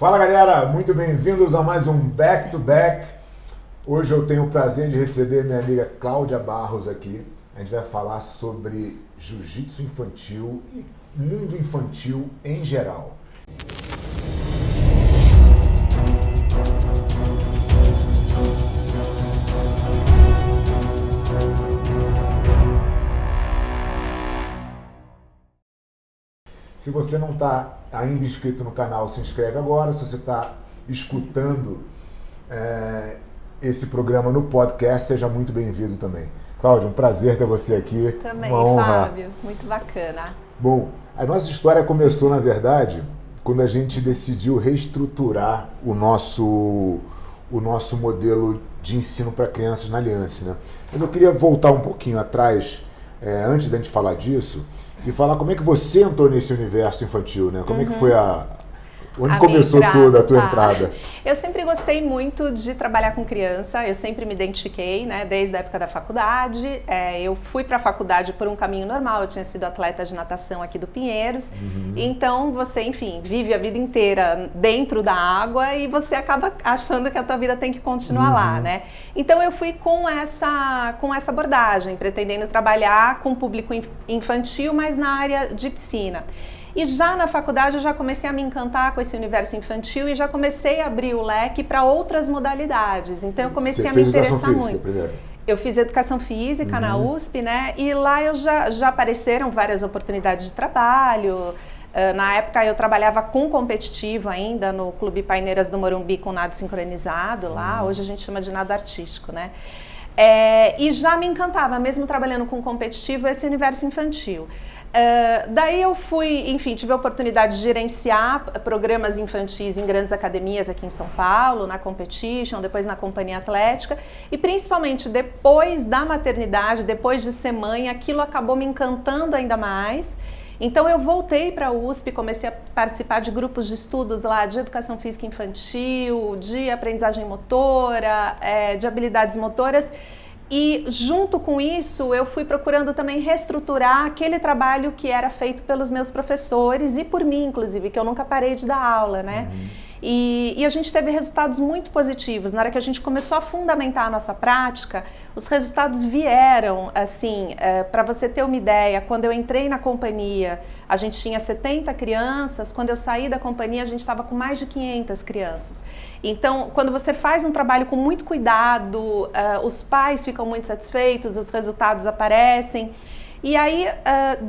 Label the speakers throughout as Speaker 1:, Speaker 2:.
Speaker 1: Fala galera, muito bem-vindos a mais um Back to Back. Hoje eu tenho o prazer de receber minha amiga Cláudia Barros aqui. A gente vai falar sobre jiu-jitsu infantil e mundo infantil em geral. Se você não está ainda inscrito no canal, se inscreve agora. Se você está escutando esse programa no podcast, seja muito bem-vindo também. Cláudia, um prazer ter você aqui.
Speaker 2: Também,
Speaker 1: uma honra.
Speaker 2: Fábio. Muito bacana.
Speaker 1: Bom, a nossa história começou, na verdade, quando a gente decidiu reestruturar o nosso modelo de ensino para crianças na Aliança, né? Mas eu queria voltar um pouquinho atrás, antes da gente falar disso, e falar como é que você entrou nesse universo infantil, né? Como é que foi onde começou toda a tua entrada?
Speaker 2: Eu sempre gostei muito de trabalhar com criança, eu sempre me identifiquei, né? Desde a época da faculdade. Eu fui para a faculdade por um caminho normal, eu tinha sido atleta de natação aqui do Pinheiros. Então você, enfim, vive a vida inteira dentro da água e você acaba achando que a tua vida tem que continuar lá, né? Então eu fui com essa abordagem, pretendendo trabalhar com público infantil, mas na área de piscina. E já na faculdade eu já comecei a me encantar com esse universo infantil e já comecei a abrir o leque para outras modalidades. Então eu comecei a me interessar muito. Você fez educação física primeiro? Eu fiz educação física na USP, né? E lá eu já apareceram várias oportunidades de trabalho. Na época eu trabalhava com competitivo ainda no Clube Paineiras do Morumbi com nado sincronizado lá. Hoje a gente chama de nado artístico, né? E já me encantava, mesmo trabalhando com competitivo, esse universo infantil. Daí eu fui, enfim, tive a oportunidade de gerenciar programas infantis em grandes academias aqui em São Paulo, na Competition, depois na Companhia Atlética, e principalmente depois da maternidade, depois de ser mãe, aquilo acabou me encantando ainda mais. Então eu voltei para a USP, comecei a participar de grupos de estudos lá de educação física infantil, de aprendizagem motora, de habilidades motoras. E junto com isso, eu fui procurando também reestruturar aquele trabalho que era feito pelos meus professores e por mim, inclusive, que eu nunca parei de dar aula, né? E a gente teve resultados muito positivos. Na hora que a gente começou a fundamentar a nossa prática, os resultados vieram, assim, para você ter uma ideia, quando eu entrei na companhia, a gente tinha 70 crianças, quando eu saí da companhia, a gente estava com mais de 500 crianças. Então, quando você faz um trabalho com muito cuidado, os pais ficam muito satisfeitos, os resultados aparecem. E aí,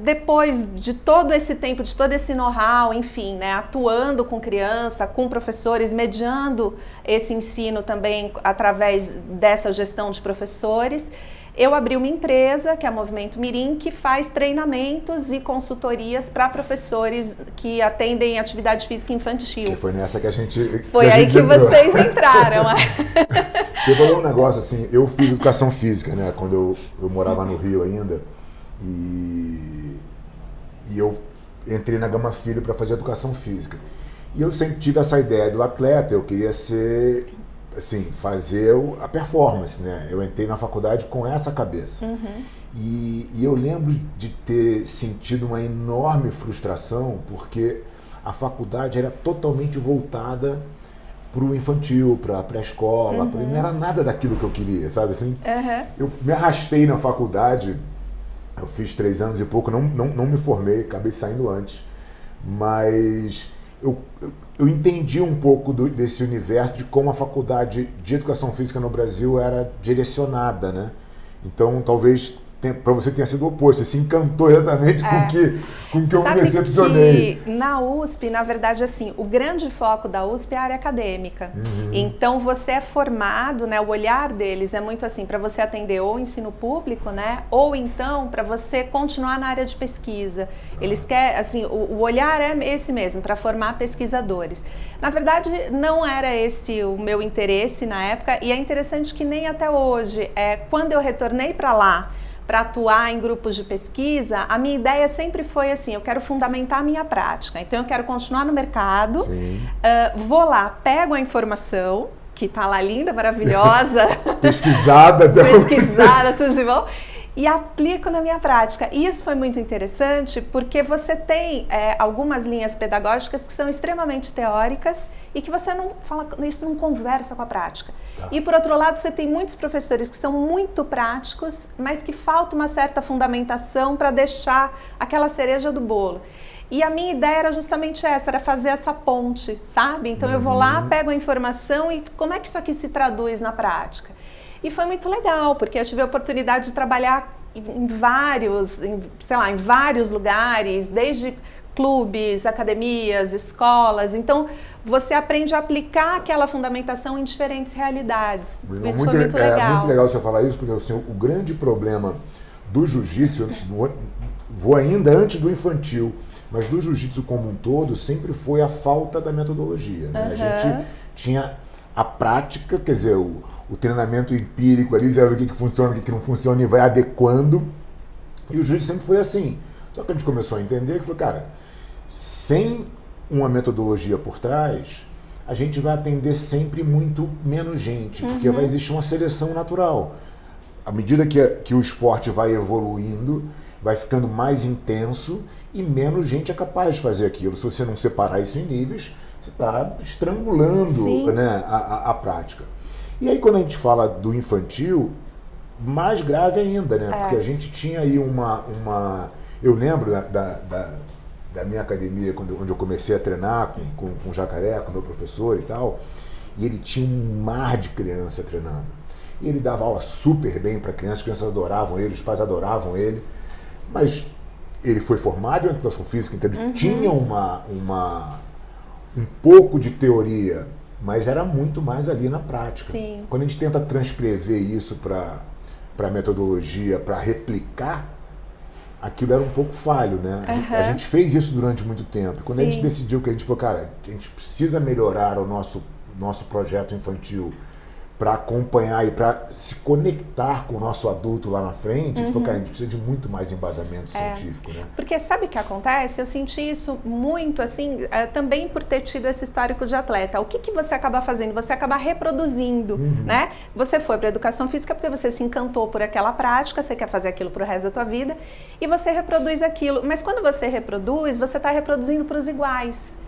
Speaker 2: depois de todo esse tempo, de todo esse know-how, enfim, né, atuando com criança, com professores, mediando esse ensino também através dessa gestão de professores, eu abri uma empresa, que é a Movimento Mirim, que faz treinamentos e consultorias para professores que atendem atividade física infantil.
Speaker 1: Que foi nessa que a gente
Speaker 2: Foi aí que vocês entraram.
Speaker 1: Você falou um negócio assim, eu fiz educação física, né, quando eu morava no Rio ainda. E eu entrei na Gama Filho para fazer educação física. E eu sempre tive essa ideia do atleta, eu queria ser, assim, fazer a performance, né? Eu entrei na faculdade com essa cabeça. E eu lembro de ter sentido uma enorme frustração, porque a faculdade era totalmente voltada para o infantil, para a pré-escola, não era nada daquilo que eu queria, sabe assim? Eu me arrastei na faculdade. Eu fiz 3 anos e pouco, não me formei, acabei saindo antes, mas eu entendi um pouco desse universo, de como a faculdade de educação física no Brasil era direcionada, né? Então, talvez para você tenha sido o oposto, você se encantou exatamente com o que eu me decepcionei.
Speaker 2: Que na USP, na verdade, assim, o grande foco da USP é a área acadêmica. Então, você é formado, né, o olhar deles é muito assim, para você atender ou ensino público, né, ou então para você continuar na área de pesquisa. Eles querem, assim, o olhar é esse mesmo, para formar pesquisadores. Na verdade, não era esse o meu interesse na época, e é interessante que nem até hoje, quando eu retornei para lá, para atuar em grupos de pesquisa, a minha ideia sempre foi assim, eu quero fundamentar a minha prática, então eu quero continuar no mercado, vou lá, pego a informação, que está lá linda, maravilhosa,
Speaker 1: pesquisada,
Speaker 2: tudo de bom, e aplico na minha prática. E isso foi muito interessante porque você tem algumas linhas pedagógicas que são extremamente teóricas e que você não fala, isso não conversa com a prática.
Speaker 1: Tá.
Speaker 2: E por outro lado, você tem muitos professores que são muito práticos, mas que falta uma certa fundamentação para deixar aquela cereja do bolo. E a minha ideia era justamente essa, era fazer essa ponte, sabe? Então eu vou lá, pego a informação e como é que isso aqui se traduz na prática? E foi muito legal, porque eu tive a oportunidade de trabalhar em vários lugares, desde clubes, academias, escolas. Então, você aprende a aplicar aquela fundamentação em diferentes realidades. Isso foi muito legal.
Speaker 1: É muito legal você falar isso, porque assim, o grande problema do jiu-jitsu, vou ainda antes do infantil, mas do jiu-jitsu como um todo, sempre foi a falta da metodologia. Né? A gente tinha a prática, quer dizer, o treinamento empírico ali, você vai ver o que funciona, o que não funciona e vai adequando. E o jiu-jitsu sempre foi assim. Só que a gente começou a entender que foi, cara, sem uma metodologia por trás, a gente vai atender sempre muito menos gente, porque vai existir uma seleção natural. À medida que o esporte vai evoluindo, vai ficando mais intenso e menos gente é capaz de fazer aquilo. Se você não separar isso em níveis, você está estrangulando, né, a prática. E aí quando a gente fala do infantil, mais grave ainda, né? Porque a gente tinha aí eu lembro da minha academia, onde eu comecei a treinar com o Jacaré, com o meu professor e tal, e ele tinha um mar de criança treinando. E ele dava aula super bem para crianças, as crianças adoravam ele, os pais adoravam ele, mas ele foi formado em educação física, então ele tinha um pouco de teoria, mas era muito mais ali na prática.
Speaker 2: Sim.
Speaker 1: Quando a gente tenta transcrever isso para a metodologia, para replicar, aquilo era um pouco falho, né? A gente fez isso durante muito tempo. E quando a gente decidiu que a gente falou, cara, a gente precisa melhorar o nosso projeto infantil para acompanhar e para se conectar com o nosso adulto lá na frente, a gente falou, cara, a gente precisa de muito mais embasamento científico, né?
Speaker 2: Porque sabe o que acontece? Eu senti isso muito, assim, também por ter tido esse histórico de atleta. O que você acaba fazendo? Você acaba reproduzindo, né? Você foi para a educação física porque você se encantou por aquela prática, você quer fazer aquilo para o resto da tua vida, e você reproduz aquilo. Mas quando você reproduz, você está reproduzindo para os iguais.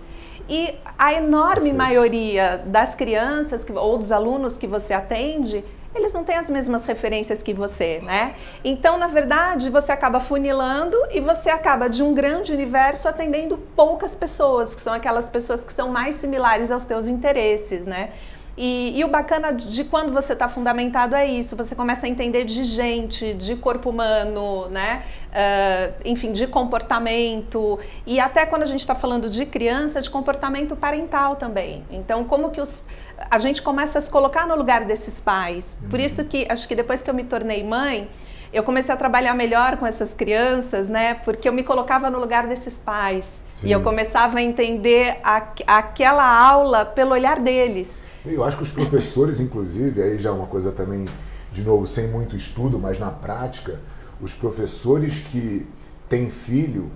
Speaker 2: E a enorme maioria das crianças ou dos alunos que você atende, eles não têm as mesmas referências que você, né? Então, na verdade, você acaba funilando e você acaba de um grande universo atendendo poucas pessoas, que são aquelas pessoas que são mais similares aos teus interesses, né? E o bacana de quando você está fundamentado é isso, você começa a entender de gente, de corpo humano, né? Enfim, de comportamento, e até quando a gente está falando de criança, de comportamento parental também. Então, como que a gente começa a se colocar no lugar desses pais. Por isso que, acho que depois que eu me tornei mãe, eu comecei a trabalhar melhor com essas crianças, né? Porque eu me colocava no lugar desses pais. Sim. E eu começava a entender aquela aula pelo olhar deles.
Speaker 1: Eu acho que os professores, inclusive, aí já é uma coisa também, de novo, sem muito estudo, mas na prática, os professores que têm filho,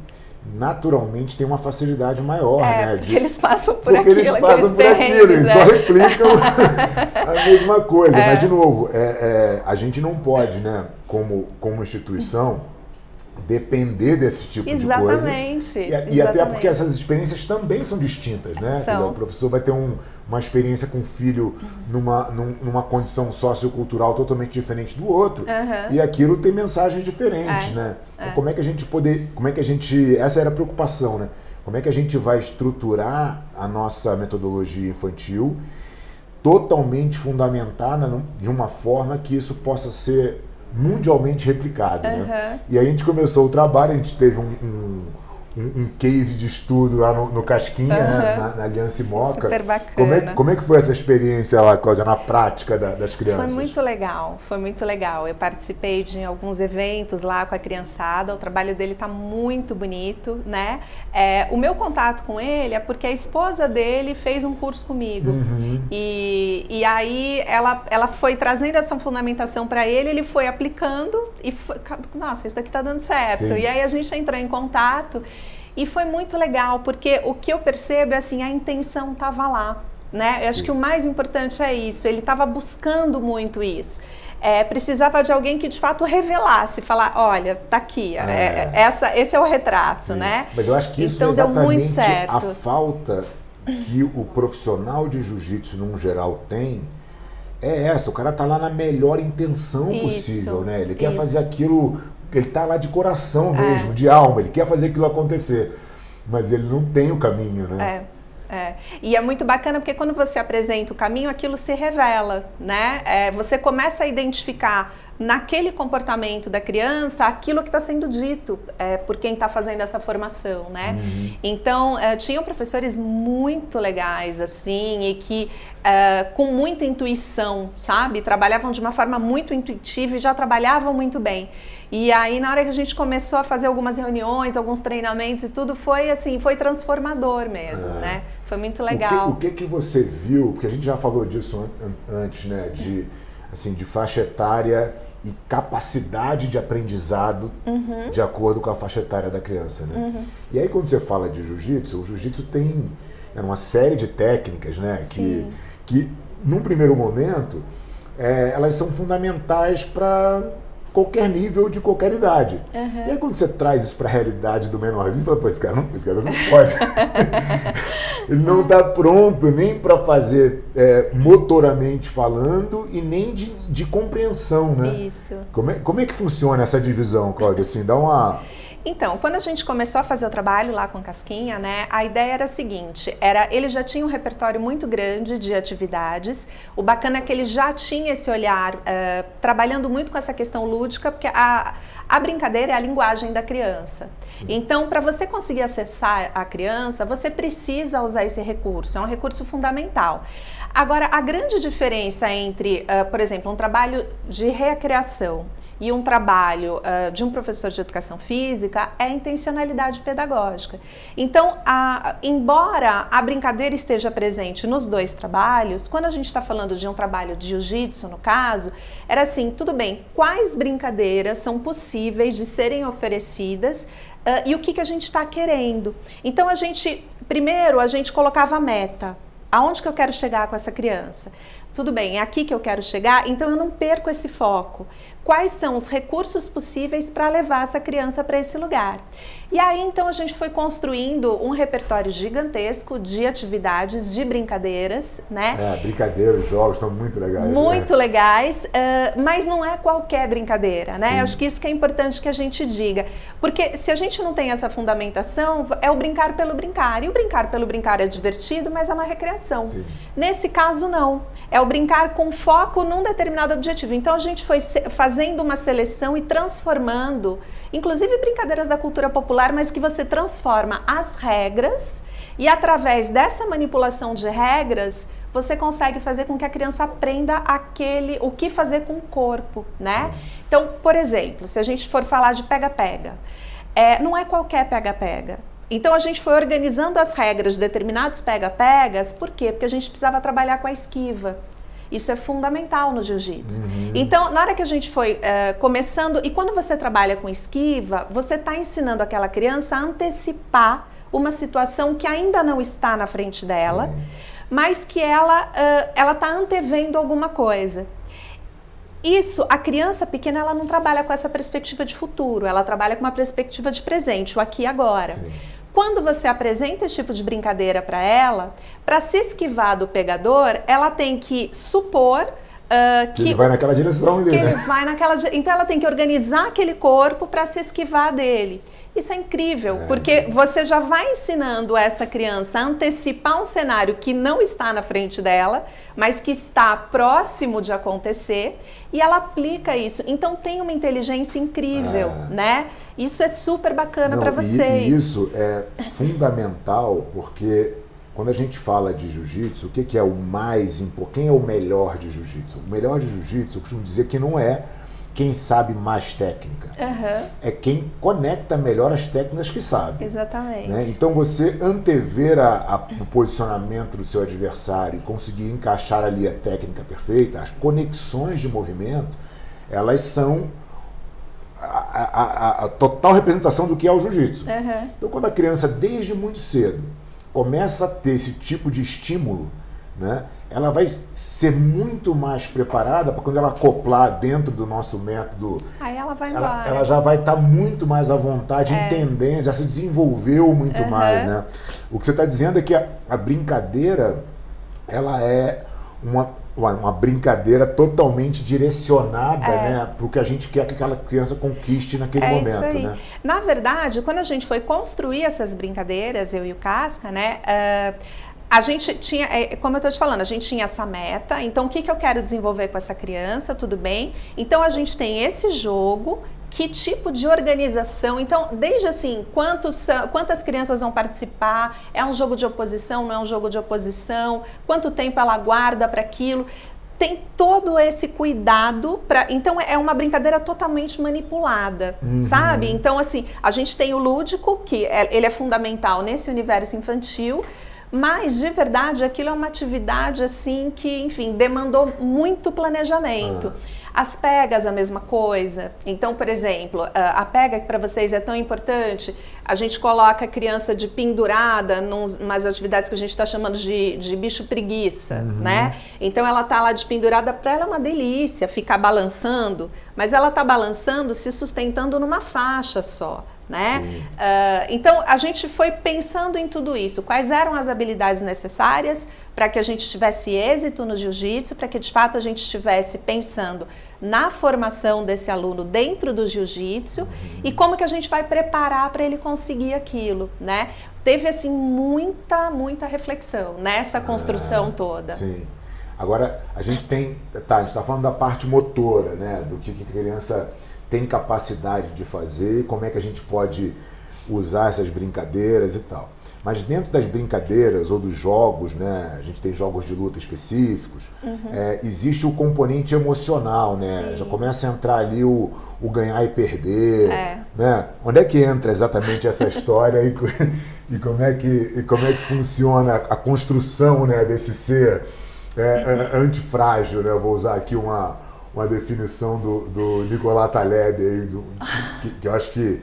Speaker 1: naturalmente têm uma facilidade maior, né?
Speaker 2: Porque eles passam por aquilo.
Speaker 1: Porque eles passam por aquilo, eles só replicam a mesma coisa. Mas, de novo, a gente não pode, né, como instituição, depender desse tipo de coisa. E até porque essas experiências também são distintas, né? Quer dizer, o professor vai ter uma experiência com o filho numa condição sociocultural totalmente diferente do outro, e aquilo tem mensagens diferentes, né? Então, como é que a gente, essa era a preocupação, né? Como é que a gente vai estruturar a nossa metodologia infantil totalmente fundamentada de uma forma que isso possa ser mundialmente replicado, né? E aí a gente começou o trabalho, a gente teve um case de estudo lá no Casquinha, né? na Aliança Moca.
Speaker 2: Super bacana.
Speaker 1: Como é que foi essa experiência lá, Cláudia, na prática das crianças?
Speaker 2: Foi muito legal. Eu participei de alguns eventos lá com a criançada, o trabalho dele tá muito bonito, né? O meu contato com ele é porque a esposa dele fez um curso comigo. E aí ela foi trazendo essa fundamentação para ele foi aplicando e nossa, isso daqui tá dando certo. Sim. E aí a gente entrou em contato. E foi muito legal, porque o que eu percebo é assim, a intenção estava lá, né? Eu acho que o mais importante é isso, ele estava buscando muito isso. precisava de alguém que de fato revelasse, falar, olha, tá aqui, esse é o retrato, né?
Speaker 1: Mas eu acho que isso
Speaker 2: então,
Speaker 1: é exatamente
Speaker 2: deu muito certo.
Speaker 1: a falta que o profissional de jiu-jitsu, num geral, tem. É essa, o cara tá lá na melhor intenção possível, né? Ele quer fazer aquilo, ele tá lá de coração mesmo, de alma, ele quer fazer aquilo acontecer. Mas ele não tem o caminho, né?
Speaker 2: E é muito bacana porque quando você apresenta o caminho, aquilo se revela, né? Você começa a identificar naquele comportamento da criança aquilo que está sendo dito por quem está fazendo essa formação, né? Então, tinham professores muito legais, assim, e que com muita intuição, sabe? Trabalhavam de uma forma muito intuitiva e já trabalhavam muito bem. E aí, na hora que a gente começou a fazer algumas reuniões, alguns treinamentos e tudo, foi assim, foi transformador mesmo, né? Foi muito legal.
Speaker 1: O que você viu, porque a gente já falou disso antes, né? De faixa etária e capacidade de aprendizado de acordo com a faixa etária da criança, né? E aí, quando você fala de jiu-jitsu, o jiu-jitsu tem uma série de técnicas, né? Que num primeiro momento, elas são fundamentais para qualquer nível de qualquer idade. E aí quando você traz isso para a realidade do menorzinho, você fala, pô, esse cara não pode. Ele não está pronto nem para fazer motoramente falando e nem de compreensão, né?
Speaker 2: Isso.
Speaker 1: Como é que funciona essa divisão, Cláudia? Assim, dá uma...
Speaker 2: Então, quando a gente começou a fazer o trabalho lá com Casquinha, né, a ideia era a seguinte, ele já tinha um repertório muito grande de atividades, o bacana é que ele já tinha esse olhar, trabalhando muito com essa questão lúdica, porque a brincadeira é a linguagem da criança. Sim. Então, para você conseguir acessar a criança, você precisa usar esse recurso, é um recurso fundamental. Agora, a grande diferença entre, por exemplo, um trabalho de recreação e um trabalho de um professor de educação física é a intencionalidade pedagógica. Então, embora a brincadeira esteja presente nos dois trabalhos, quando a gente está falando de um trabalho de jiu-jitsu, no caso, era assim, tudo bem, quais brincadeiras são possíveis de serem oferecidas e o que a gente está querendo. Então, primeiro a gente colocava a meta, aonde que eu quero chegar com essa criança? Tudo bem, é aqui que eu quero chegar, então eu não perco esse foco. Quais são os recursos possíveis para levar essa criança para esse lugar? E aí, então, a gente foi construindo um repertório gigantesco de atividades, de brincadeiras, né?
Speaker 1: Brincadeiras, jogos estão muito legais.
Speaker 2: Muito legais, mas não é qualquer brincadeira, né? Sim. Acho que isso que é importante que a gente diga. Porque se a gente não tem essa fundamentação, é o brincar pelo brincar. E o brincar pelo brincar é divertido, mas é uma recreação. Sim. Nesse caso, não. É o brincar com foco num determinado objetivo. Então, a gente foi fazendo uma seleção e transformando, inclusive brincadeiras da cultura popular, mas que você transforma as regras e através dessa manipulação de regras, você consegue fazer com que a criança aprenda o que fazer com o corpo, né? Sim. Então, por exemplo, se a gente for falar de pega-pega, não é qualquer pega-pega. Então, a gente foi organizando as regras de determinados pega-pegas, por quê? Porque a gente precisava trabalhar com a esquiva. Isso é fundamental no jiu-jitsu. Então, na hora que a gente foi começando, e quando você trabalha com esquiva, você está ensinando aquela criança a antecipar uma situação que ainda não está na frente dela, sim, mas que ela está antevendo alguma coisa. Isso, a criança pequena, ela não trabalha com essa perspectiva de futuro, ela trabalha com uma perspectiva de presente, o aqui e agora. Sim. Quando você apresenta esse tipo de brincadeira para ela, para se esquivar do pegador, ela tem que supor que
Speaker 1: ele vai naquela direção ali, né?
Speaker 2: Então ela tem que organizar aquele corpo para se esquivar dele. Isso é incrível, porque você já vai ensinando essa criança a antecipar um cenário que não está na frente dela, mas que está próximo de acontecer, e ela aplica isso. Então tem uma inteligência incrível, né? Isso é super bacana para vocês.
Speaker 1: E isso é fundamental, porque quando a gente fala de jiu-jitsu, o que é o mais importante? Quem é o melhor de jiu-jitsu? O melhor de jiu-jitsu, eu costumo dizer que não é quem sabe mais técnica. É quem conecta melhor as técnicas que sabe.
Speaker 2: Exatamente.
Speaker 1: Né? Então você antever o posicionamento do seu adversário e conseguir encaixar ali a técnica perfeita, as conexões de movimento, elas são a total representação do que é o jiu-jitsu. Então quando a criança, desde muito cedo, começa a ter esse tipo de estímulo, né, ela vai ser muito mais preparada para quando ela acoplar dentro do nosso método.
Speaker 2: Aí ela vai embora.
Speaker 1: Ela já vai estar muito mais à vontade, entendendo, já se desenvolveu muito mais, né? O que você está dizendo é que a brincadeira, ela é uma brincadeira totalmente direcionada, né, para o que a gente quer que aquela criança conquiste naquele momento,
Speaker 2: isso aí.
Speaker 1: né?
Speaker 2: Na verdade, quando a gente foi construir essas brincadeiras, eu e o Casca, né, a gente tinha, como eu estou te falando, a gente tinha essa meta, então o que eu quero desenvolver com essa criança, tudo bem? Então a gente tem esse jogo, que tipo de organização, então desde assim, quantas crianças vão participar, é um jogo de oposição, não é um jogo de oposição, quanto tempo ela guarda para aquilo, tem todo esse cuidado, então é uma brincadeira totalmente manipulada, sabe? Então assim, a gente tem o lúdico, que ele é fundamental nesse universo infantil, mas, de verdade, aquilo é uma atividade, assim, que, enfim, demandou muito planejamento. As pegas, a mesma coisa. Então, por exemplo, a pega que para vocês é tão importante, a gente coloca a criança de pendurada umas atividades que a gente está chamando de bicho preguiça, né? Então, ela tá lá de pendurada, para ela é uma delícia ficar balançando, mas ela tá balançando se sustentando numa faixa só, né? Então, a gente foi pensando em tudo isso. Quais eram as habilidades necessárias para que a gente tivesse êxito no jiu-jitsu, para que de fato a gente estivesse pensando na formação desse aluno dentro do jiu-jitsu e como que a gente vai preparar para ele conseguir aquilo, né? Teve, assim, muita reflexão nessa construção toda.
Speaker 1: Sim. Agora, a gente está falando da parte motora, né? Do que a criança tem capacidade de fazer, como é que a gente pode usar essas brincadeiras e tal. Mas dentro das brincadeiras ou dos jogos, né, a gente tem jogos de luta específicos, existe o componente emocional, né? Já começa a entrar ali o ganhar e perder, né? Onde é que entra exatamente essa história e como é que funciona a construção, né, desse ser antifrágil, né? Eu vou usar aqui uma definição do Nicolas Taleb aí, que eu acho que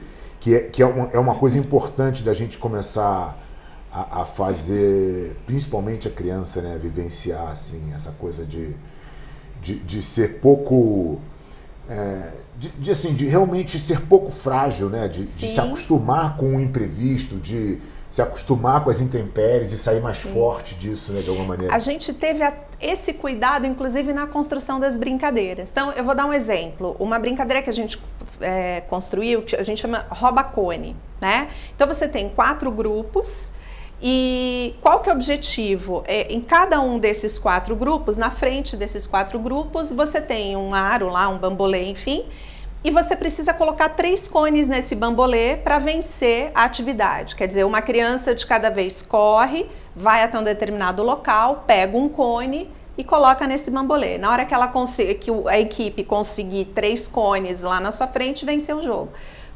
Speaker 1: é uma coisa importante da gente começar a fazer, principalmente a criança, né, vivenciar assim, essa coisa de ser pouco, de realmente ser pouco frágil, né, de se acostumar com o imprevisto, de se acostumar com as intempéries e sair mais forte disso, né, de alguma maneira.
Speaker 2: A gente teve esse cuidado, inclusive, na construção das brincadeiras. Então, eu vou dar um exemplo. Uma brincadeira que a gente construiu, que a gente chama rouba-cone, né? Então, você tem 4 grupos e qual que é o objetivo? Em cada um desses 4 grupos, na frente desses 4 grupos, você tem um aro lá, um bambolê, enfim, e você precisa colocar 3 cones nesse bambolê para vencer a atividade. Quer dizer, uma criança de cada vez corre, vai até um determinado local, pega um cone e coloca nesse bambolê. Na hora que a equipe conseguir 3 cones lá na sua frente, venceu o jogo.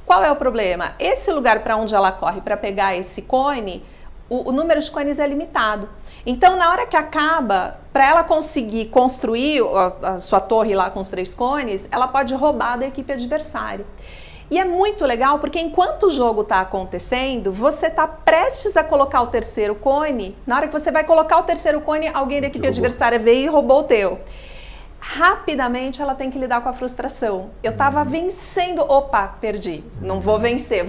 Speaker 2: Qual é o problema? Esse lugar para onde ela corre para pegar esse cone, o número de cones é limitado. Então, na hora que acaba, para ela conseguir construir a sua torre lá com os 3 cones, ela pode roubar da equipe adversária. E é muito legal porque enquanto o jogo está acontecendo, você está prestes a colocar o 3º cone. Na hora que você vai colocar o 3º cone, alguém da equipe adversária veio e roubou o teu. Rapidamente ela tem que lidar com a frustração. Eu estava vencendo, opa, perdi, não vou vencer,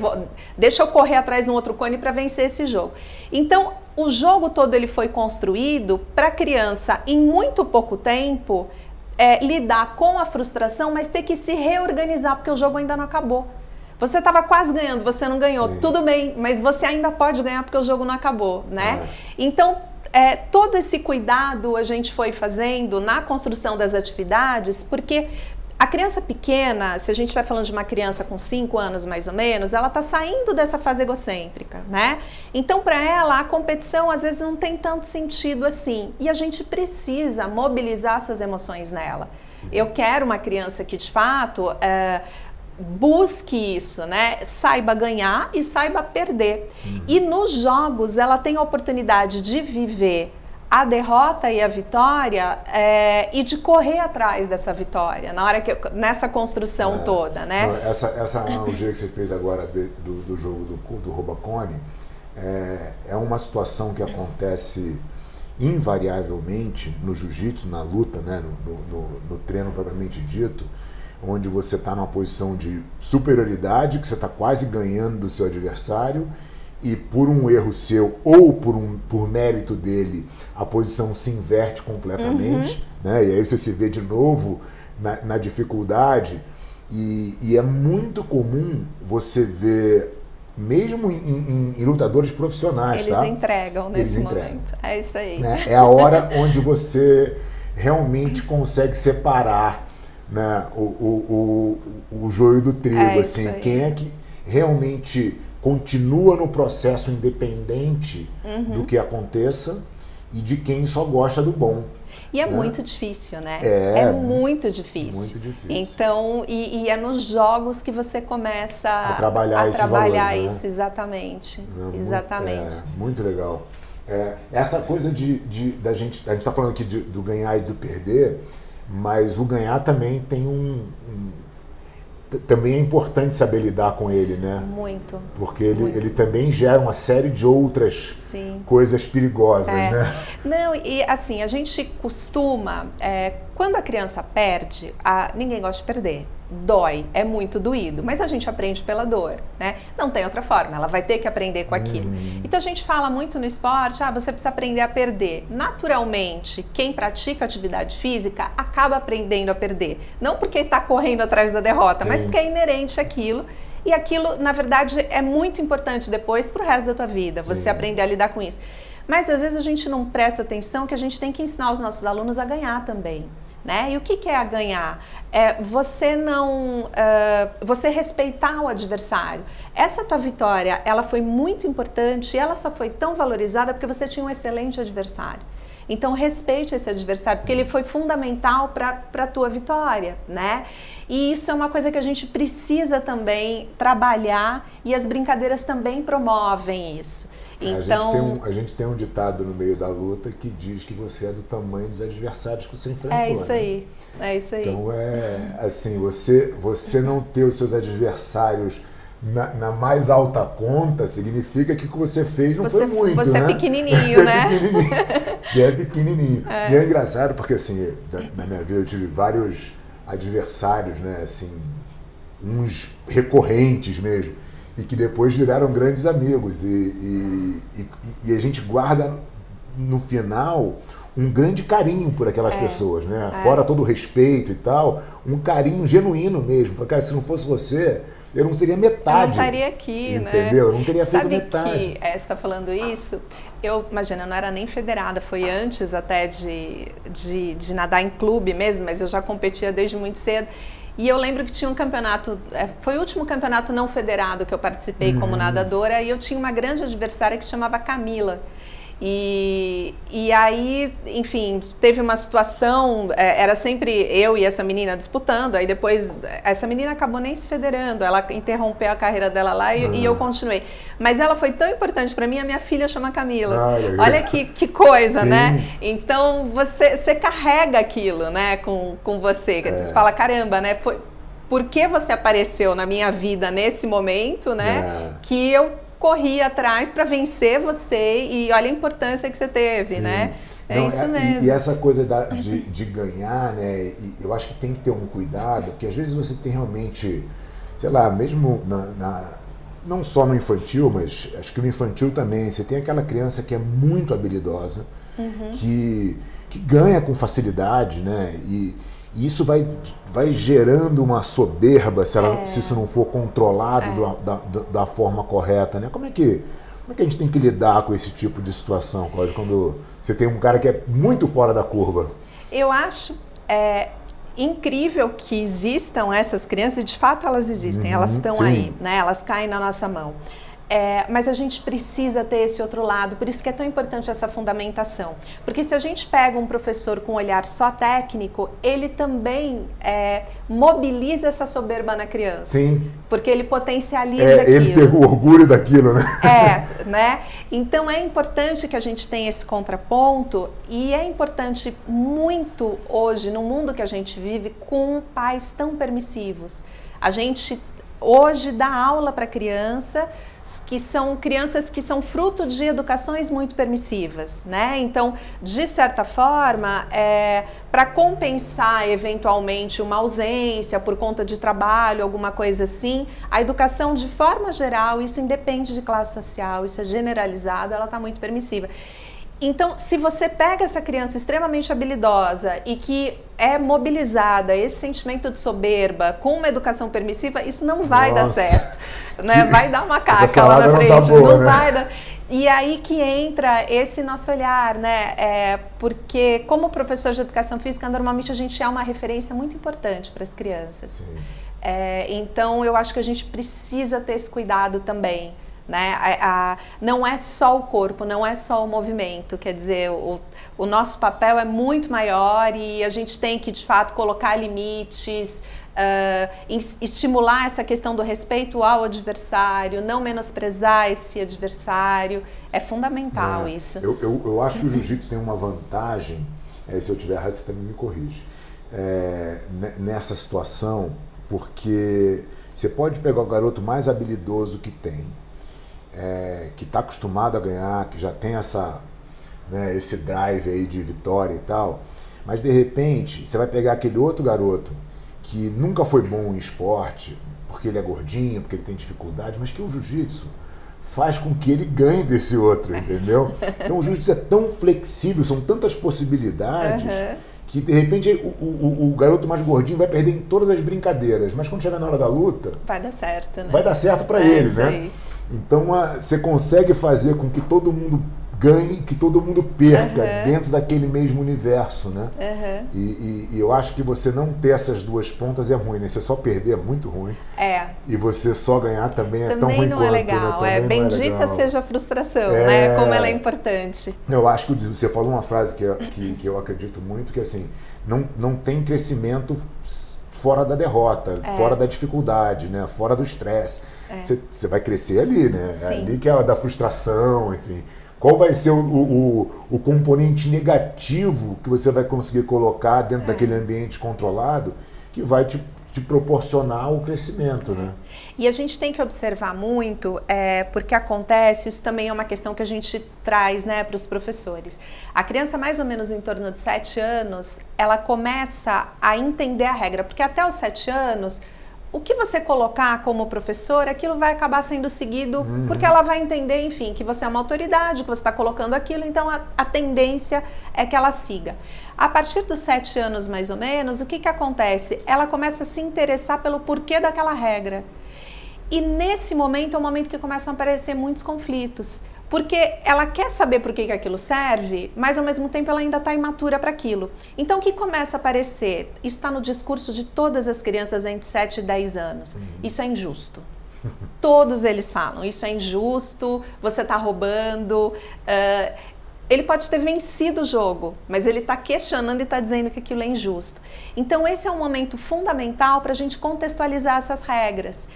Speaker 2: deixa eu correr atrás de um outro cone para vencer esse jogo. Então, o jogo todo ele foi construído para a criança, em muito pouco tempo, lidar com a frustração, mas ter que se reorganizar, porque o jogo ainda não acabou. Você estava quase ganhando, você não ganhou, tudo bem, mas você ainda pode ganhar porque o jogo não acabou, né? Então, todo esse cuidado a gente foi fazendo na construção das atividades, porque a criança pequena, se a gente vai falando de uma criança com 5 anos mais ou menos, ela está saindo dessa fase egocêntrica, né? Então, para ela, a competição às vezes não tem tanto sentido assim. E a gente precisa mobilizar essas emoções nela. Eu quero uma criança que, de fato, busque isso, né? Saiba ganhar e saiba perder. E nos jogos, ela tem a oportunidade de viver a derrota e a vitória e de correr atrás dessa vitória, nessa construção toda, né?
Speaker 1: Essa analogia que você fez agora do jogo do rouba-cone é uma situação que acontece invariavelmente, no jiu-jitsu, na luta, né, no treino propriamente dito, onde você está numa posição de superioridade, que você está quase ganhando do seu adversário, e por um erro seu ou por mérito dele, a posição se inverte completamente, né? E aí você se vê de novo na dificuldade, e é muito comum você ver, mesmo em lutadores profissionais,
Speaker 2: eles
Speaker 1: tá?
Speaker 2: entregam nesse momento. É isso aí.
Speaker 1: Né? É a hora onde você realmente consegue separar, né, o joio do trigo, assim, quem é que realmente continua no processo independente do que aconteça e de quem só gosta do bom.
Speaker 2: E é, né, muito difícil, né? É muito difícil.
Speaker 1: Muito difícil.
Speaker 2: Então, e é nos jogos que você começa
Speaker 1: a trabalhar
Speaker 2: isso,
Speaker 1: né?
Speaker 2: Exatamente.
Speaker 1: Não,
Speaker 2: exatamente.
Speaker 1: Muito legal. Essa coisa da gente, a gente está falando aqui do ganhar e do perder, mas o ganhar também tem também é importante saber lidar com ele, né?
Speaker 2: Muito.
Speaker 1: Porque ele também gera uma série de outras coisas perigosas, né?
Speaker 2: Não, e assim, a gente costuma, quando a criança perde, ninguém gosta de perder. Dói, é muito doído, mas a gente aprende pela dor, né? Não tem outra forma, ela vai ter que aprender com aquilo. Então a gente fala muito no esporte, você precisa aprender a perder. Naturalmente, quem pratica atividade física acaba aprendendo a perder. Não porque está correndo atrás da derrota, mas porque é inerente àquilo. E aquilo, na verdade, é muito importante depois para o resto da tua vida, você aprender a lidar com isso. Mas às vezes a gente não presta atenção que a gente tem que ensinar os nossos alunos a ganhar também. Né? E o que é a ganhar? Você respeitar o adversário. Essa tua vitória, ela foi muito importante e ela só foi tão valorizada porque você tinha um excelente adversário. Então respeite esse adversário, porque ele foi fundamental para a tua vitória, né? E isso é uma coisa que a gente precisa também trabalhar e as brincadeiras também promovem isso. Então,
Speaker 1: a gente tem um ditado no meio da luta que diz que você é do tamanho dos adversários que você enfrentou.
Speaker 2: É isso aí, é isso aí.
Speaker 1: Então assim, você não ter os seus adversários na mais alta conta significa que o que você fez não foi muito,
Speaker 2: você
Speaker 1: né?
Speaker 2: É pequenininho, né?
Speaker 1: Você é pequenininho. E é engraçado porque, assim, na minha vida eu tive vários adversários, né, assim, uns recorrentes mesmo, e que depois viraram grandes amigos. E a gente guarda, no final, um grande carinho por aquelas pessoas, né? Fora todo o respeito e tal, um carinho genuíno mesmo. Porque, cara, se não fosse você, eu não seria metade. Eu não
Speaker 2: estaria aqui,
Speaker 1: entendeu? Né? Eu não teria feito metade.
Speaker 2: Sabe que você está falando isso? Eu, imagina, eu não era nem federada, foi antes até de nadar em clube mesmo, mas eu já competia desde muito cedo. E eu lembro que tinha um campeonato, foi o último campeonato não federado que eu participei como nadadora, e eu tinha uma grande adversária que se chamava Camila. E aí, enfim, teve uma situação, era sempre eu e essa menina disputando, aí depois essa menina acabou nem se federando, ela interrompeu a carreira dela lá e eu continuei. Mas ela foi tão importante para mim, a minha filha chama Camila. Olha que coisa, né? Então você carrega aquilo, né, com você, você fala, caramba, né, por que você apareceu na minha vida nesse momento, né, que eu corri atrás para vencer você e olha a importância que você teve, né? Isso mesmo.
Speaker 1: E essa coisa de ganhar, né? E eu acho que tem que ter um cuidado, porque às vezes você tem realmente, sei lá, mesmo não só no infantil, mas acho que no infantil também, você tem aquela criança que é muito habilidosa, que ganha com facilidade, né? E isso vai gerando uma soberba se isso não for controlado da forma correta, né? Como é que a gente tem que lidar com esse tipo de situação, Cláudia, quando você tem um cara que é muito fora da curva?
Speaker 2: Eu acho incrível que existam essas crianças, e de fato elas existem, elas estão aí, né? Elas caem na nossa mão. Mas a gente precisa ter esse outro lado, por isso que é tão importante essa fundamentação. Porque se a gente pega um professor com um olhar só técnico, ele também mobiliza essa soberba na criança.
Speaker 1: Sim.
Speaker 2: Porque ele potencializa aquilo.
Speaker 1: Ele tem o orgulho daquilo, né?
Speaker 2: Né? Então é importante que a gente tenha esse contraponto e é importante muito hoje, no mundo que a gente vive, com pais tão permissivos. A gente hoje dá aula para crianças que são fruto de educações muito permissivas, né? Então, de certa forma, para compensar eventualmente uma ausência por conta de trabalho, alguma coisa assim, a educação de forma geral, isso independe de classe social, isso é generalizado, ela está muito permissiva. Então, se você pega essa criança extremamente habilidosa e que é mobilizada, esse sentimento de soberba, com uma educação permissiva, isso não vai dar certo. Né? Vai dar uma caca lá na frente.
Speaker 1: Não tá boa, né?
Speaker 2: Vai dar... E aí que entra esse nosso olhar, né? Porque como professor de educação física, normalmente a gente é uma referência muito importante para as crianças. Então, eu acho que a gente precisa ter esse cuidado também. Né? Não é só o corpo, não é só o movimento, quer dizer, o nosso papel é muito maior e a gente tem que, de fato, colocar limites, estimular essa questão do respeito ao adversário, não menosprezar esse adversário, é fundamental isso.
Speaker 1: Eu acho que o jiu-jitsu tem uma vantagem, se eu estiver errado você também me corrige, nessa situação, porque você pode pegar o garoto mais habilidoso que tem, que está acostumado a ganhar, que já tem esse drive aí de vitória e tal, mas de repente você vai pegar aquele outro garoto que nunca foi bom em esporte, porque ele é gordinho, porque ele tem dificuldade, mas que o jiu-jitsu faz com que ele ganhe desse outro, entendeu? Então o jiu-jitsu é tão flexível, são tantas possibilidades, que de repente o garoto mais gordinho vai perder em todas as brincadeiras, mas quando chegar na hora da luta,
Speaker 2: vai dar certo, né?
Speaker 1: Vai dar certo para ele, né?
Speaker 2: Aí.
Speaker 1: Então você consegue fazer com que todo mundo ganhe e que todo mundo perca dentro daquele mesmo universo, né? E eu acho que você não ter essas duas pontas é ruim, né? Você só perder é muito ruim. E você só ganhar também é tão ruim quanto.
Speaker 2: Também não é legal.
Speaker 1: Né?
Speaker 2: Bendita seja a frustração, né? Como ela é importante.
Speaker 1: Eu acho que você falou uma frase que eu acredito muito, que assim, não tem crescimento fora da derrota, fora da dificuldade, né? Fora do estresse. Você vai crescer ali, né? É ali que é da frustração, enfim. Qual vai ser o componente negativo que você vai conseguir colocar dentro daquele ambiente controlado que vai te proporcionar o crescimento, né?
Speaker 2: E a gente tem que observar muito, porque acontece, isso também é uma questão que a gente traz, né, para os professores. A criança, mais ou menos em torno de 7 anos, ela começa a entender a regra, porque até os 7 anos, o que você colocar como professor, aquilo vai acabar sendo seguido, porque ela vai entender, enfim, que você é uma autoridade, que você está colocando aquilo, então a tendência é que ela siga. A partir dos 7 anos, mais ou menos, o que acontece? Ela começa a se interessar pelo porquê daquela regra. E nesse momento é o momento que começam a aparecer muitos conflitos. Porque ela quer saber por que aquilo serve, mas ao mesmo tempo ela ainda está imatura para aquilo. Então o que começa a aparecer? Isso está no discurso de todas as crianças entre 7 e 10 anos. Isso é injusto. Todos eles falam, isso é injusto, você está roubando. Ele pode ter vencido o jogo, mas ele está questionando e está dizendo que aquilo é injusto. Então esse é um momento fundamental para a gente contextualizar essas regras.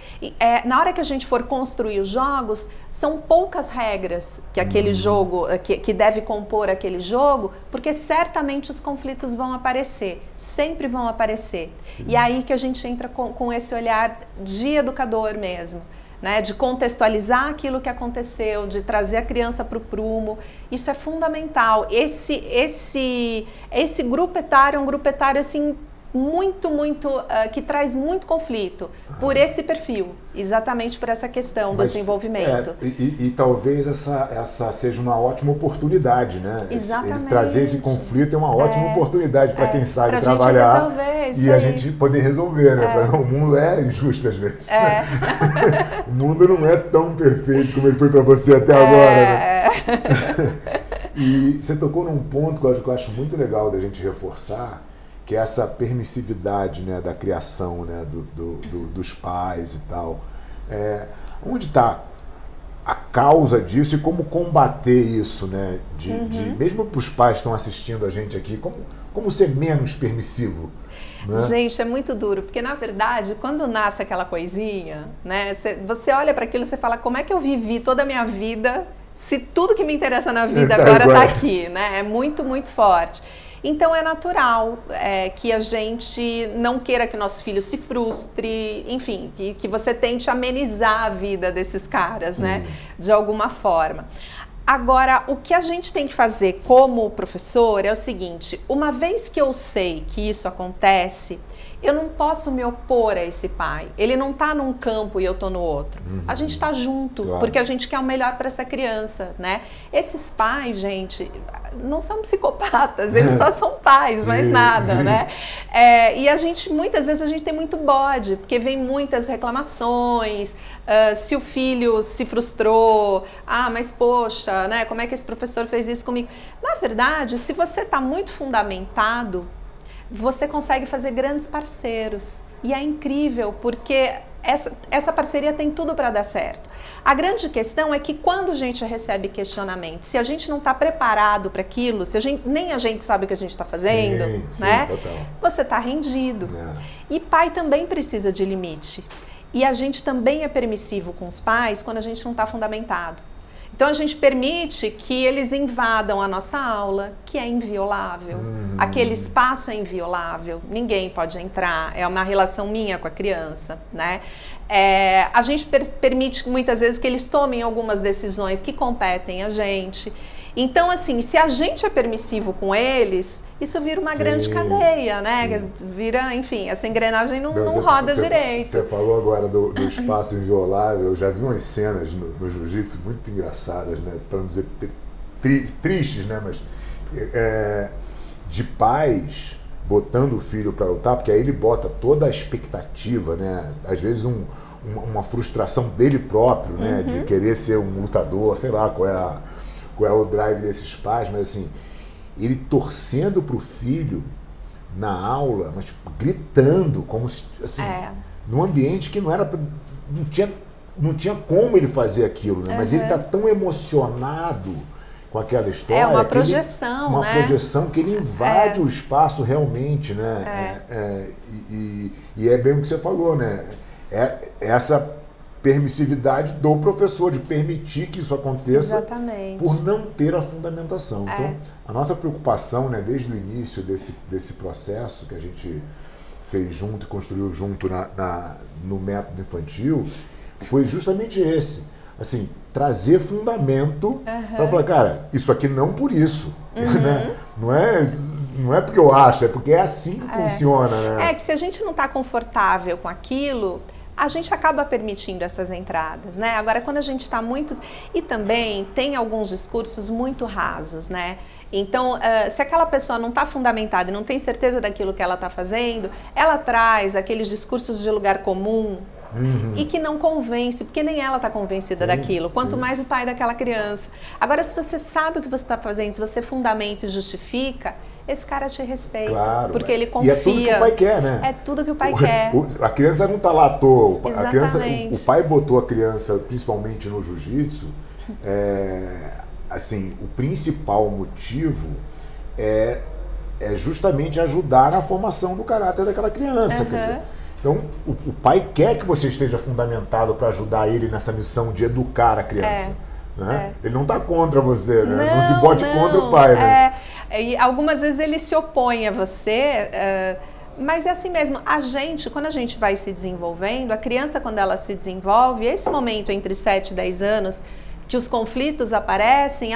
Speaker 2: Na hora que a gente for construir os jogos, são poucas regras que aquele jogo, que deve compor aquele jogo, porque certamente os conflitos vão aparecer, sempre vão aparecer. Sim. E é aí que a gente entra com esse olhar de educador mesmo. Né, de contextualizar aquilo que aconteceu, de trazer a criança para o prumo, isso é fundamental. Esse grupo etário é um grupo etário assim, muito, que traz muito conflito, por esse perfil, exatamente por essa questão do desenvolvimento.
Speaker 1: E talvez essa seja uma ótima oportunidade, né?
Speaker 2: Exatamente.
Speaker 1: Trazer esse conflito é uma ótima oportunidade para quem sabe trabalhar e a gente poder resolver, né? O mundo é injusto às vezes. O mundo não é tão perfeito como ele foi para você até agora, né? E você tocou num ponto que eu acho muito legal da gente reforçar, que é essa permissividade, né, da criação, né, dos pais e tal. Onde está a causa disso e como combater isso, né? Mesmo para os pais que estão assistindo a gente aqui, como ser menos permissivo? Né?
Speaker 2: Gente, é muito duro, porque na verdade, quando nasce aquela coisinha, né, você olha para aquilo e você fala, como é que eu vivi toda a minha vida se tudo que me interessa na vida agora está aqui, né? É muito, muito forte. Então é natural que a gente não queira que nosso filho se frustre, enfim, que você tente amenizar a vida desses caras, né? De alguma forma. Agora, o que a gente tem que fazer como professor é o seguinte: uma vez que eu sei que isso acontece, eu não posso me opor a esse pai. Ele não está num campo e eu estou no outro. A gente está junto, claro, porque a gente quer o melhor para essa criança, né? Esses pais, gente, não são psicopatas, eles só são pais, mais nada, né? E a gente, muitas vezes, a gente tem muito bode, porque vem muitas reclamações, se o filho se frustrou, mas poxa, né? Como é que esse professor fez isso comigo? Na verdade, se você está muito fundamentado, você consegue fazer grandes parceiros. E é incrível, porque essa parceria tem tudo para dar certo. A grande questão é que quando a gente recebe questionamento, se a gente não está preparado para aquilo, se nem a gente sabe o que a gente está fazendo, né? Total. Você está rendido. E pai também precisa de limite. E a gente também é permissivo com os pais quando a gente não está fundamentado. Então a gente permite que eles invadam a nossa aula, que é inviolável. Aquele espaço é inviolável, ninguém pode entrar, é uma relação minha com a criança, né? A gente permite muitas vezes que eles tomem algumas decisões que competem a gente. Então, assim, se a gente é permissivo com eles, isso vira uma grande cadeia, né? Vira, enfim, essa engrenagem não roda direito.
Speaker 1: Você falou agora do espaço inviolável. Eu já vi umas cenas no jiu-jitsu muito engraçadas, né? Para não dizer tristes, né? Mas de pais botando o filho para lutar, porque aí ele bota toda a expectativa, né? Às vezes uma frustração dele próprio, né? De querer ser um lutador, sei lá qual é o drive desses pais, mas assim, ele torcendo pro filho na aula, mas tipo, gritando, como se, assim, num ambiente que não tinha como ele fazer aquilo, né? Mas ele tá tão emocionado com aquela história.
Speaker 2: É uma projeção,
Speaker 1: uma
Speaker 2: né?
Speaker 1: projeção que ele invade o espaço realmente, né? E é bem o que você falou, né? Essa permissividade do professor, de permitir que isso aconteça.
Speaker 2: Exatamente.
Speaker 1: Por não ter a fundamentação. Então, a nossa preocupação, né, desde o início desse processo que a gente fez junto e construiu junto no método infantil, foi justamente esse. Assim, trazer fundamento para falar, cara, isso aqui não por isso. Né? Não é porque eu acho, é porque é assim que funciona. Né?
Speaker 2: Que se a gente não está confortável com aquilo, a gente acaba permitindo essas entradas, né? Agora, quando a gente está muito... E também tem alguns discursos muito rasos, né? Então, se aquela pessoa não está fundamentada e não tem certeza daquilo que ela está fazendo, ela traz aqueles discursos de lugar comum e que não convence, porque nem ela está convencida daquilo, quanto mais o pai daquela criança. Agora, se você sabe o que você está fazendo, se você fundamenta e justifica, esse cara te respeita, claro, porque ele confia.
Speaker 1: E é tudo que o pai quer, né?
Speaker 2: É tudo que o pai quer.
Speaker 1: A criança não está lá à toa.
Speaker 2: Exatamente.
Speaker 1: A criança, o pai botou a criança, principalmente no jiu-jitsu, assim, o principal motivo é justamente ajudar na formação do caráter daquela criança. Quer dizer, então, o pai quer que você esteja fundamentado para ajudar ele nessa missão de educar a criança. Né? Ele não está contra você, né? Não se bote contra o pai, né?
Speaker 2: E algumas vezes ele se opõe a você, mas é assim mesmo. Quando a gente vai se desenvolvendo, a criança, quando ela se desenvolve, esse momento entre 7 e 10 anos, que os conflitos aparecem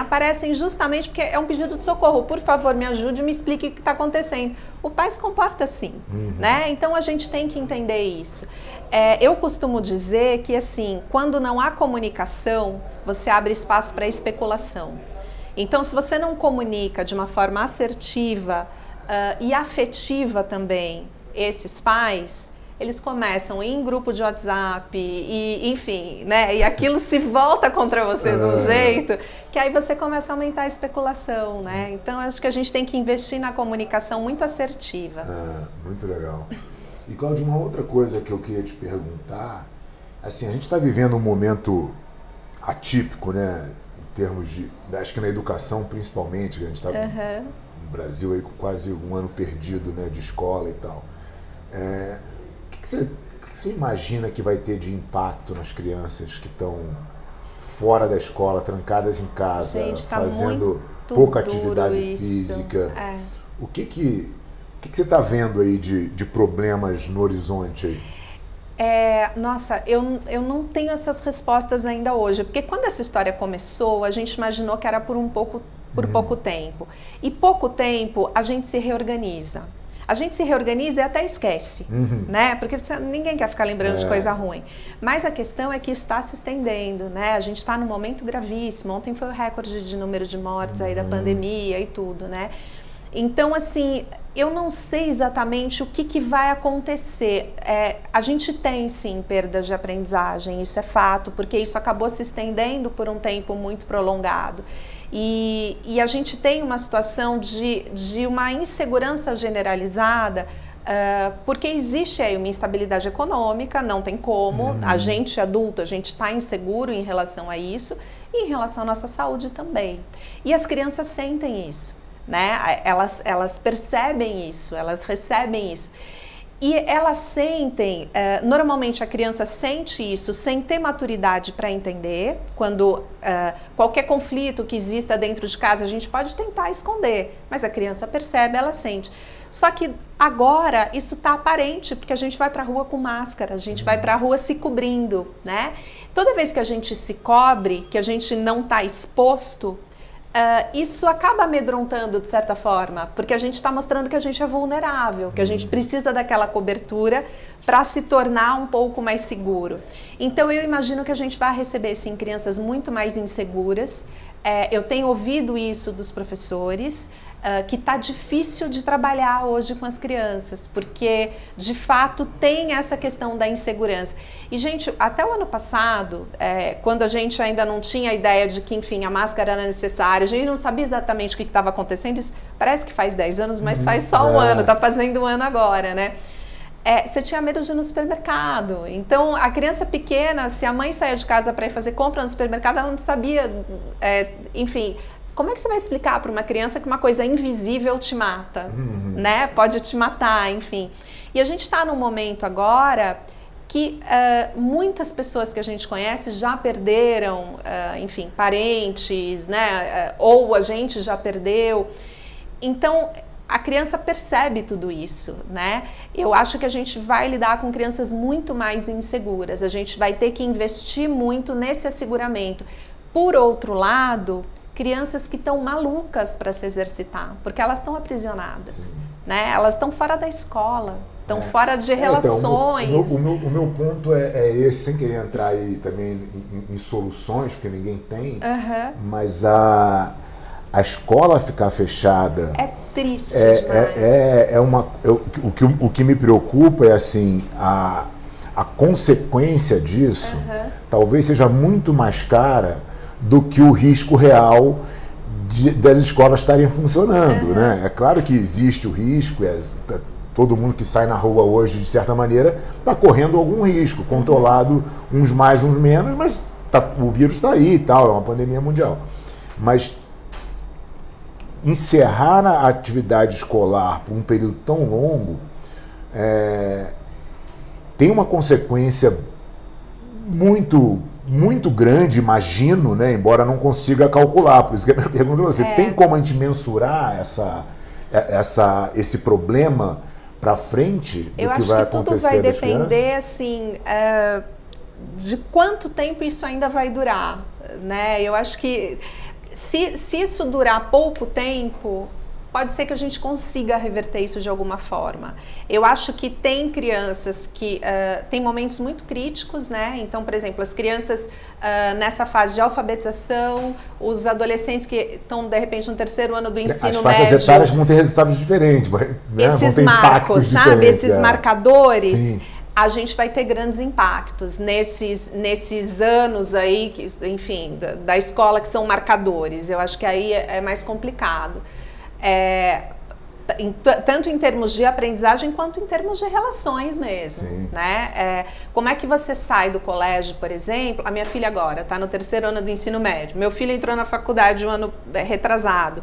Speaker 2: justamente porque é um pedido de socorro. Por favor, me ajude, me explique o que está acontecendo. O pai se comporta assim, né? Então a gente tem que entender isso. Eu costumo dizer que, assim, quando não há comunicação, você abre espaço para especulação. Então, se você não comunica de uma forma assertiva e afetiva também esses pais, eles começam em grupo de WhatsApp e, enfim, né? E aquilo se volta contra você de um jeito que aí você começa a aumentar a especulação, né? Então, acho que a gente tem que investir na comunicação muito assertiva.
Speaker 1: Muito legal. E, Cláudia, uma outra coisa que eu queria te perguntar, assim, a gente está vivendo um momento atípico, né? Em termos de, acho que na educação principalmente, que a gente está no Brasil aí com quase um ano perdido, né? De escola e tal. O que você imagina que vai ter de impacto nas crianças que estão fora da escola, trancadas em casa, fazendo pouca atividade física? O que você está vendo aí de problemas no horizonte aí?
Speaker 2: Nossa, eu não tenho essas respostas ainda hoje, porque quando essa história começou, a gente imaginou que era por pouco tempo. E pouco tempo a gente se reorganiza. A gente se reorganiza e até esquece, né? Porque ninguém quer ficar lembrando de coisa ruim. Mas a questão é que isso está se estendendo, né? A gente está num momento gravíssimo. Ontem foi o recorde de número de mortes aí da pandemia e tudo, né? Então, assim, eu não sei exatamente o que vai acontecer. A gente tem, sim, perdas de aprendizagem, isso é fato, porque isso acabou se estendendo por um tempo muito prolongado. E a gente tem uma situação de uma insegurança generalizada, porque existe aí uma instabilidade econômica, não tem como, a gente adulto, a gente está inseguro em relação a isso, e em relação à nossa saúde também. E as crianças sentem isso. Né? Elas percebem isso, elas recebem isso. E elas sentem, normalmente a criança sente isso sem ter maturidade para entender. Quando qualquer conflito que exista dentro de casa, a gente pode tentar esconder, mas a criança percebe, ela sente. Só que agora isso está aparente, porque a gente vai para a rua com máscara, a gente vai para a rua se cobrindo, né? Toda vez que a gente se cobre, que a gente não está exposto, isso acaba amedrontando de certa forma, porque a gente está mostrando que a gente é vulnerável, que a gente precisa daquela cobertura para se tornar um pouco mais seguro. Então eu imagino que a gente vai receber sim crianças muito mais inseguras. Eu tenho ouvido isso dos professores, que está difícil de trabalhar hoje com as crianças, porque de fato tem essa questão da insegurança. E gente, até o ano passado, quando a gente ainda não tinha a ideia de que, enfim, a máscara era necessária, a gente não sabia exatamente o que estava acontecendo, isso parece que faz 10 anos, mas faz só um ano, está fazendo um ano agora, né? Você tinha medo de ir no supermercado. Então, a criança pequena, se a mãe saía de casa para ir fazer compra no supermercado, ela não sabia, enfim... Como é que você vai explicar para uma criança que uma coisa invisível te mata, né? Pode te matar, enfim. E a gente está num momento agora que muitas pessoas que a gente conhece já perderam, enfim, parentes, né? Ou a gente já perdeu. Então, a criança percebe tudo isso, né? Eu acho que a gente vai lidar com crianças muito mais inseguras. A gente vai ter que investir muito nesse asseguramento. Por outro lado, crianças que estão malucas para se exercitar, porque elas estão aprisionadas, né? Elas estão fora da escola, estão fora de relações.
Speaker 1: Então, o meu ponto é esse, sem querer entrar aí também em soluções, porque ninguém tem, mas a escola ficar fechada...
Speaker 2: É triste demais.
Speaker 1: O que me preocupa é assim, a consequência disso talvez seja muito mais cara do que o risco real das escolas estarem funcionando, né? É claro que existe o risco, todo mundo que sai na rua hoje, de certa maneira, está correndo algum risco, controlado, uns mais, uns menos, mas o vírus está aí e tal, é uma pandemia mundial. Mas encerrar a atividade escolar por um período tão longo tem uma consequência muito grande, imagino, né? Embora não consiga calcular. Por isso que eu pergunto para você, tem como a gente mensurar esse problema para frente do que vai acontecer das crianças?
Speaker 2: Eu acho que tudo vai depender, assim, de quanto tempo isso ainda vai durar, né? Eu acho que se isso durar pouco tempo, pode ser que a gente consiga reverter isso de alguma forma. Eu acho que tem crianças que têm momentos muito críticos, né? Então, por exemplo, as crianças nessa fase de alfabetização, os adolescentes que estão, de repente, no terceiro ano do ensino médio...
Speaker 1: As faixas etárias vão ter resultados diferentes, né?
Speaker 2: Esses
Speaker 1: vão ter
Speaker 2: marcos, sabe? Esses marcadores...
Speaker 1: Sim.
Speaker 2: A gente vai ter grandes impactos nesses anos aí, enfim, da escola, que são marcadores. Eu acho que aí é mais complicado. Tanto em termos de aprendizagem quanto em termos de relações mesmo, né? Como é que você sai do colégio, por exemplo? A minha filha agora está no terceiro ano do ensino médio. Meu filho entrou na faculdade um ano retrasado.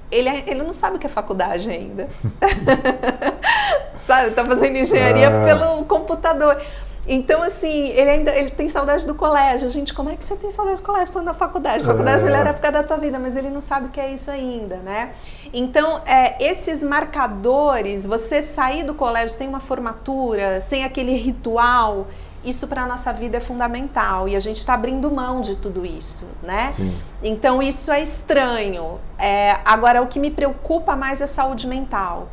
Speaker 2: Ele não sabe o que é faculdade ainda. Sabe, está fazendo engenharia pelo computador. Então, assim, ele tem saudade do colégio. Gente, como é que você tem saudade do colégio estando na faculdade? Faculdade é a melhor época da tua vida, mas ele não sabe o que é isso ainda, né? Então, esses marcadores, você sair do colégio sem uma formatura, sem aquele ritual, isso para a nossa vida é fundamental. E a gente está abrindo mão de tudo isso, né?
Speaker 1: Sim.
Speaker 2: Então, isso é estranho. Agora, o que me preocupa mais é a saúde mental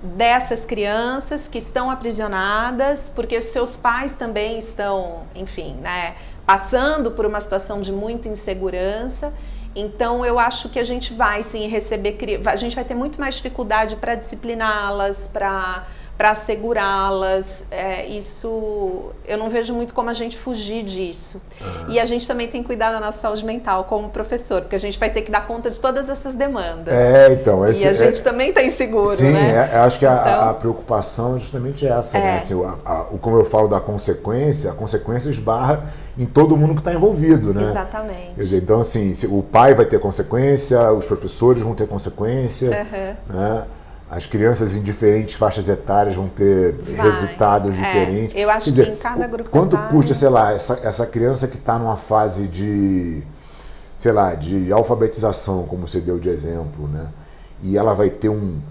Speaker 2: dessas crianças que estão aprisionadas, porque os seus pais também estão, enfim, né, passando por uma situação de muita insegurança. Então eu acho que a gente vai sim receber, a gente vai ter muito mais dificuldade para discipliná-las, para assegurá-las. Isso eu não vejo muito como a gente fugir disso. E a gente também tem que cuidar da nossa saúde mental como professor, porque a gente vai ter que dar conta de todas essas demandas.
Speaker 1: Então,
Speaker 2: e a gente também está inseguro,
Speaker 1: sim,
Speaker 2: né?
Speaker 1: Acho que a preocupação é justamente essa, né? Assim, como eu falo da consequência, a consequência esbarra em todo mundo que está envolvido, né?
Speaker 2: Exatamente.
Speaker 1: Quer dizer, então, assim, o pai vai ter consequência, os professores vão ter consequência, né? As crianças em diferentes faixas etárias vão ter resultados diferentes.
Speaker 2: Eu acho que em cada grupo
Speaker 1: quanto custa, sei lá, essa criança que está numa fase de, sei lá, de alfabetização, como você deu de exemplo, né? E ela vai ter um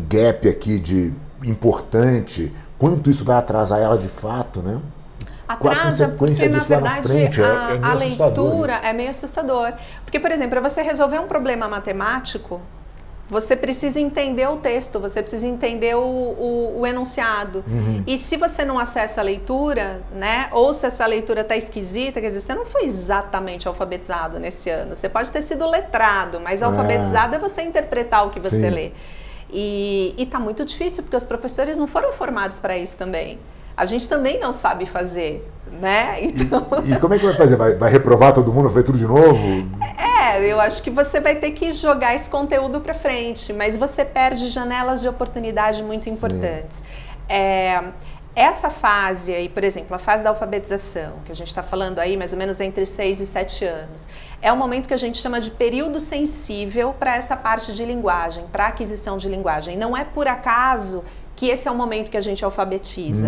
Speaker 1: gap aqui importante. Quanto isso vai atrasar ela de fato, né?
Speaker 2: Atrasa, porque na verdade
Speaker 1: frente,
Speaker 2: a leitura é meio assustador. Porque, por exemplo, para você resolver um problema matemático, você precisa entender o texto, você precisa entender o enunciado. E se você não acessa a leitura, né, ou se essa leitura está esquisita, quer dizer, você não foi exatamente alfabetizado nesse ano. Você pode ter sido letrado, mas alfabetizado é você interpretar o que você lê. E está muito difícil, porque os professores não foram formados para isso também. A gente também não sabe fazer, né? Então...
Speaker 1: E como é que vai fazer? Vai reprovar todo mundo? Vai fazer tudo de novo?
Speaker 2: Eu acho que você vai ter que jogar esse conteúdo para frente, mas você perde janelas de oportunidade muito importantes. Essa fase aí, por exemplo, a fase da alfabetização, que a gente está falando aí mais ou menos entre 6 e 7 anos, é um momento que a gente chama de período sensível para essa parte de linguagem, para aquisição de linguagem. Não é por acaso que esse é o momento que a gente alfabetiza.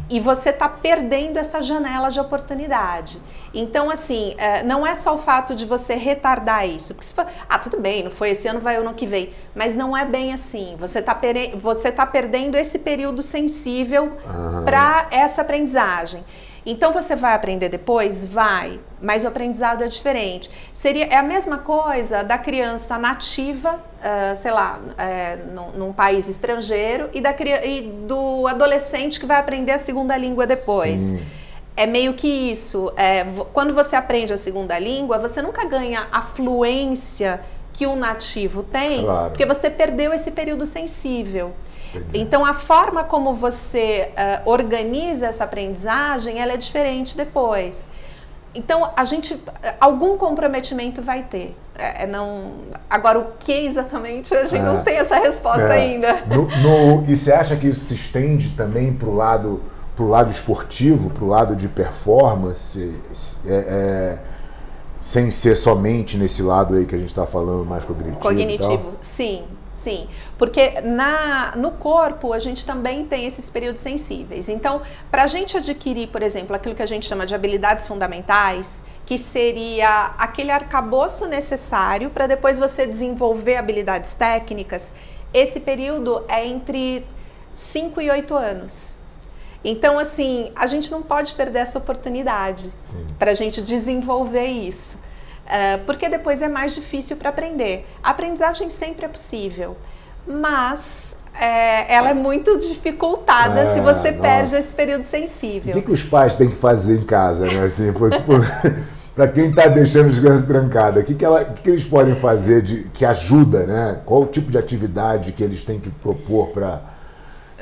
Speaker 2: E você está perdendo essa janela de oportunidade. Então, assim, não é só o fato de você retardar isso. Porque você fala, tudo bem, não foi esse ano, vai o ano que vem. Mas não é bem assim. Você tá perdendo esse período sensível para essa aprendizagem. Então você vai aprender depois? Vai, mas o aprendizado é diferente. É a mesma coisa da criança nativa, sei lá, num país estrangeiro e do adolescente que vai aprender a segunda língua depois. Sim. É meio que isso. Quando você aprende a segunda língua, você nunca ganha a fluência que um nativo tem, porque você perdeu esse período sensível. Então, a forma como você organiza essa aprendizagem, ela é diferente depois. Então, algum comprometimento vai ter. Agora, o que exatamente, a gente não tem essa resposta ainda.
Speaker 1: E você acha que isso se estende também para o lado esportivo, para o lado de performance, sem ser somente nesse lado aí que a gente está falando mais cognitivo?
Speaker 2: Cognitivo, sim. Sim, porque no corpo a gente também tem esses períodos sensíveis. Então, para a gente adquirir, por exemplo, aquilo que a gente chama de habilidades fundamentais, que seria aquele arcabouço necessário para depois você desenvolver habilidades técnicas, esse período é entre 5 e 8 anos. Então, assim, a gente não pode perder essa oportunidade para a gente desenvolver isso. Porque depois é mais difícil para aprender. A aprendizagem sempre é possível, mas ela é muito dificultada se você perde esse período sensível.
Speaker 1: O que os pais têm que fazer em casa, né? Assim, para quem está deixando as crianças trancadas, o que eles podem fazer que ajuda, né? Qual o tipo de atividade que eles têm que propor para...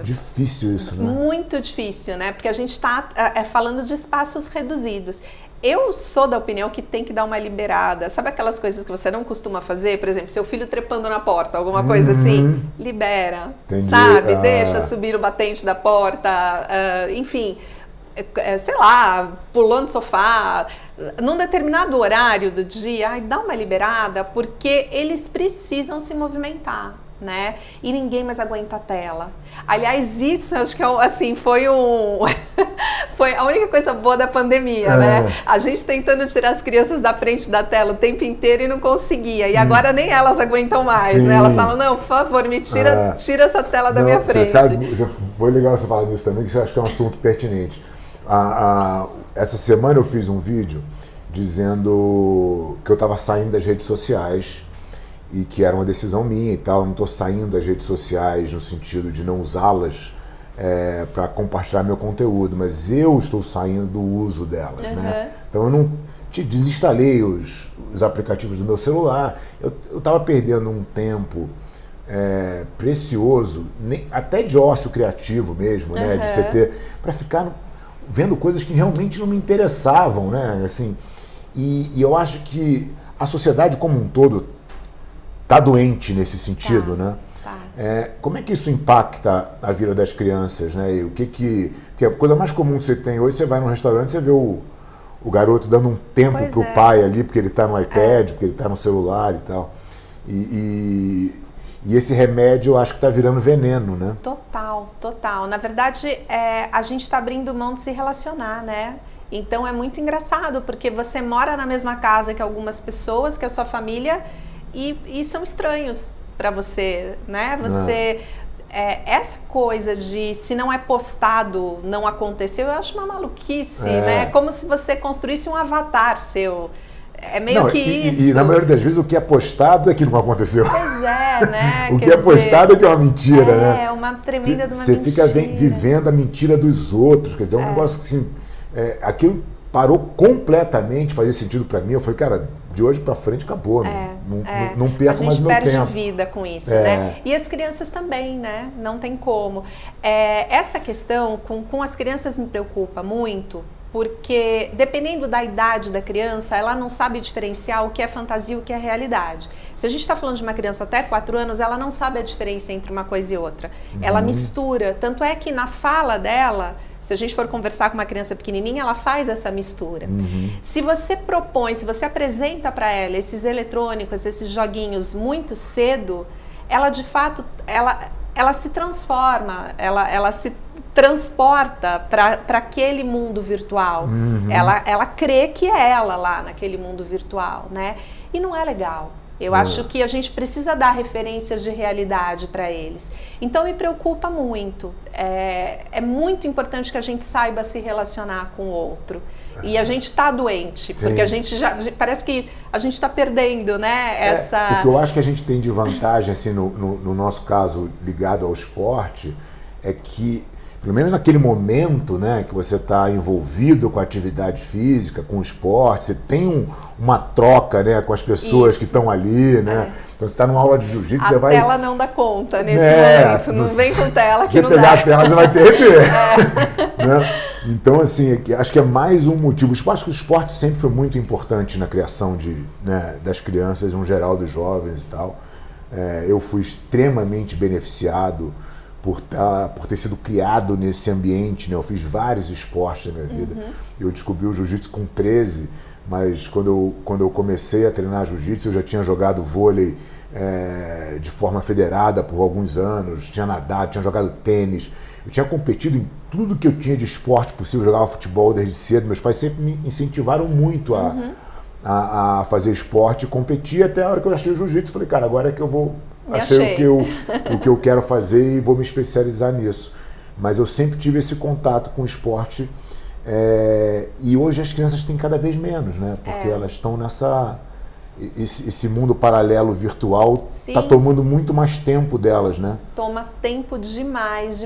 Speaker 1: Difícil isso, né?
Speaker 2: Muito difícil, né? Porque a gente está falando de espaços reduzidos. Eu sou da opinião que tem que dar uma liberada. Sabe aquelas coisas que você não costuma fazer? Por exemplo, seu filho trepando na porta, alguma coisa assim? Libera,
Speaker 1: entendi.
Speaker 2: Sabe? Deixa subir o batente da porta, enfim, sei lá, pulando no sofá. Num determinado horário do dia, dá uma liberada, porque eles precisam se movimentar. né? E ninguém mais aguenta a tela. Aliás, isso acho que assim, foi foi a única coisa boa da pandemia, né? A gente tentando tirar as crianças da frente da tela o tempo inteiro e não conseguia. E agora nem elas aguentam mais, né? Elas falam, não, por favor, me tira essa tela da minha frente.
Speaker 1: Você sabe, foi legal você falar nisso também, que eu acho que é um assunto pertinente. Essa semana eu fiz um vídeo dizendo que eu estava saindo das redes sociais e que era uma decisão minha e tal. Eu não estou saindo das redes sociais no sentido de não usá-las para compartilhar meu conteúdo, mas eu estou saindo do uso delas, né? Então eu não desinstalei os aplicativos do meu celular. Eu estava perdendo um tempo precioso, até de ócio criativo mesmo, né? De você ter, para ficar vendo coisas que realmente não me interessavam, né? Assim, e eu acho que a sociedade como um todo está doente nesse sentido, né? Como é que isso impacta a vida das crianças, né? E porque a coisa mais comum que você tem hoje, você vai num restaurante, você vê o garoto dando um tempo pro pai ali, porque ele está no iPad, porque ele está no celular e tal. E esse remédio eu acho que está virando veneno, né?
Speaker 2: Total. Na verdade, a gente está abrindo mão de se relacionar, né? Então é muito engraçado, porque você mora na mesma casa que algumas pessoas, que a sua família, e são estranhos para você, né? Essa coisa de se não é postado, não aconteceu, eu acho uma maluquice, né? Como se você construísse um avatar seu. É meio que isso.
Speaker 1: E na maioria das vezes o que é postado é que não aconteceu.
Speaker 2: Pois é, né?
Speaker 1: O que é postado é que é uma mentira, né?
Speaker 2: É uma tremenda de uma
Speaker 1: mentira. Você fica vivendo a mentira dos outros, quer dizer, é um negócio que assim, aquilo parou completamente de fazer sentido para mim. Eu falei, cara, de hoje para frente acabou, não perco mais meu tempo. A gente perde
Speaker 2: vida com isso, né? E as crianças também, né? Não tem como. Essa questão com as crianças me preocupa muito, porque dependendo da idade da criança, ela não sabe diferenciar o que é fantasia e o que é realidade. Se a gente está falando de uma criança até 4 anos, ela não sabe a diferença entre uma coisa e outra. Ela mistura. Tanto é que na fala dela, se a gente for conversar com uma criança pequenininha, ela faz essa mistura. Se você propõe, se você apresenta para ela esses eletrônicos, esses joguinhos muito cedo, ela de fato, ela se transforma, ela se transporta para aquele mundo virtual. Ela crê que é ela lá naquele mundo virtual, né? E não é legal. Eu acho que a gente precisa dar referências de realidade para eles. Então me preocupa muito. É muito importante que a gente saiba se relacionar com o outro. E a gente está doente, porque a gente parece que a gente está perdendo, né?
Speaker 1: O que eu acho que a gente tem de vantagem, assim, no nosso caso ligado ao esporte, é que pelo menos naquele momento, né, que você está envolvido com a atividade física, com o esporte, você tem uma troca, né, com as pessoas que estão ali, né? Então você está numa aula de jiu-jitsu, você vai...
Speaker 2: A tela não dá conta nesse momento, não vem com tela que não dá.
Speaker 1: Se pegar a tela, você vai perder. Né? Então, assim, acho que é mais um motivo. Acho que o esporte sempre foi muito importante na criação das crianças, no geral, dos jovens e tal. Eu fui extremamente beneficiado por ter sido criado nesse ambiente, né? Eu fiz vários esportes na minha vida. Eu descobri o jiu-jitsu com 13, mas quando eu comecei a treinar jiu-jitsu, eu já tinha jogado vôlei de forma federada por alguns anos, tinha nadado, tinha jogado tênis, eu tinha competido em tudo que eu tinha de esporte possível, eu jogava futebol desde cedo. Meus pais sempre me incentivaram muito a fazer esporte e competir, até a hora que eu achei o jiu-jitsu. Falei, cara, agora é que eu vou... Achei o que eu quero fazer e vou me especializar nisso. Mas eu sempre tive esse contato com o esporte, e hoje as crianças têm cada vez menos, né? Porque elas estão esse mundo paralelo virtual está tomando muito mais tempo delas, né?
Speaker 2: Toma tempo demais.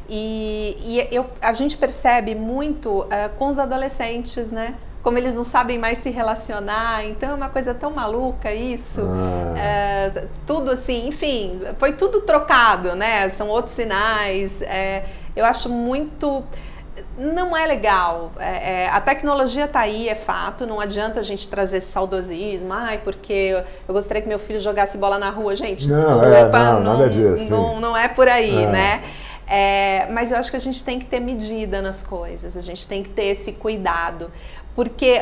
Speaker 2: E a gente percebe muito com os adolescentes, né? Como eles não sabem mais se relacionar, então é uma coisa tão maluca isso. Tudo assim, enfim, foi tudo trocado, né? São outros sinais. Eu acho muito... Não é legal. A tecnologia está aí, é fato. Não adianta a gente trazer esse saudosismo. Porque eu gostaria que meu filho jogasse bola na rua. Gente, desculpa,
Speaker 1: nada disso.
Speaker 2: Não é por aí, né? Mas eu acho que a gente tem que ter medida nas coisas. A gente tem que ter esse cuidado. Porque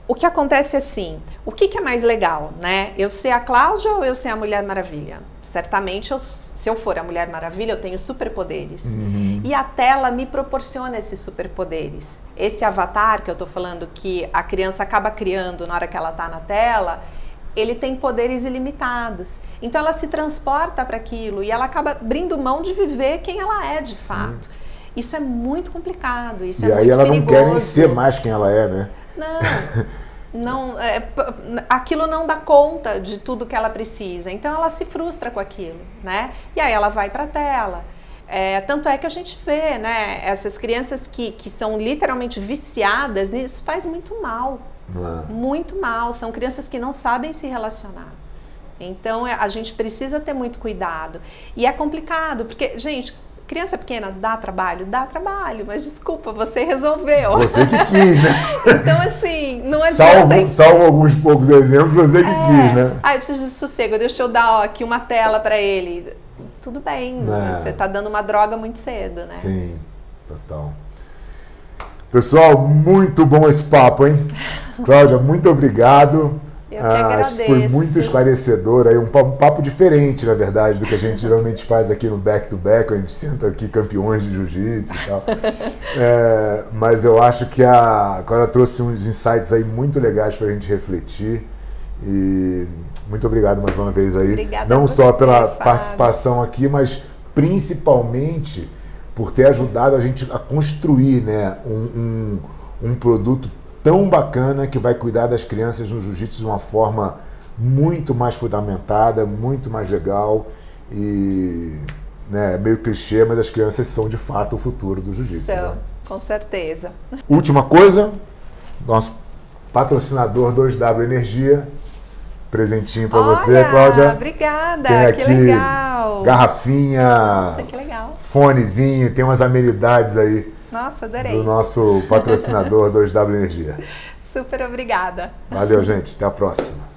Speaker 2: o que acontece assim, o que é mais legal, né? Eu ser a Cláudia ou eu ser a Mulher Maravilha? Certamente, se eu for a Mulher Maravilha, eu tenho superpoderes. E a tela me proporciona esses superpoderes. Esse avatar que eu tô falando, que a criança acaba criando na hora que ela tá na tela, ele tem poderes ilimitados. Então ela se transporta para aquilo e ela acaba abrindo mão de viver quem ela é de fato. Isso é muito complicado, isso é muito perigoso. E aí ela
Speaker 1: não quer nem ser mais quem ela é, né?
Speaker 2: Não, aquilo não dá conta de tudo que ela precisa, então ela se frustra com aquilo, né? E aí ela vai para a tela. Tanto é que a gente vê, né? Essas crianças que são literalmente viciadas nisso, faz muito mal. Muito mal. São crianças que não sabem se relacionar. Então a gente precisa ter muito cuidado. E é complicado, porque, gente, criança pequena dá trabalho, mas desculpa, você resolveu.
Speaker 1: Você que quis, né?
Speaker 2: Então, assim, não adianta.
Speaker 1: Salvo alguns poucos exemplos, você que quis, né?
Speaker 2: Eu preciso de sossego, deixa eu dar aqui uma tela para ele. Tudo bem, você está dando uma droga muito cedo, né?
Speaker 1: Sim, total. Pessoal, muito bom esse papo, hein? Cláudia, muito obrigado.
Speaker 2: Eu que agradeço.
Speaker 1: Acho que foi muito esclarecedor, aí um papo diferente, na verdade, do que a gente geralmente faz aqui no Back to Back, a gente senta aqui campeões de jiu-jitsu e tal. Mas eu acho que a Cláudia trouxe uns insights aí muito legais para a gente refletir. E muito obrigado mais uma vez aí.
Speaker 2: Obrigada
Speaker 1: não só pela
Speaker 2: Fábio.
Speaker 1: participação aqui, mas principalmente por ter ajudado a gente a construir, né, um produto tão bacana que vai cuidar das crianças no jiu-jitsu de uma forma muito mais fundamentada, muito mais legal e, né, meio clichê, mas as crianças são de fato o futuro do jiu-jitsu. Né?
Speaker 2: Com certeza.
Speaker 1: Última coisa, nosso patrocinador 2W Energia, presentinho para você, Cláudia.
Speaker 2: Obrigada,
Speaker 1: tem aqui
Speaker 2: que legal.
Speaker 1: Garrafinha,
Speaker 2: Nossa, que legal.
Speaker 1: Fonezinho, tem umas amenidades aí.
Speaker 2: Nossa, adorei.
Speaker 1: Do nosso patrocinador 2W Energia.
Speaker 2: Super obrigada.
Speaker 1: Valeu, gente. Até a próxima.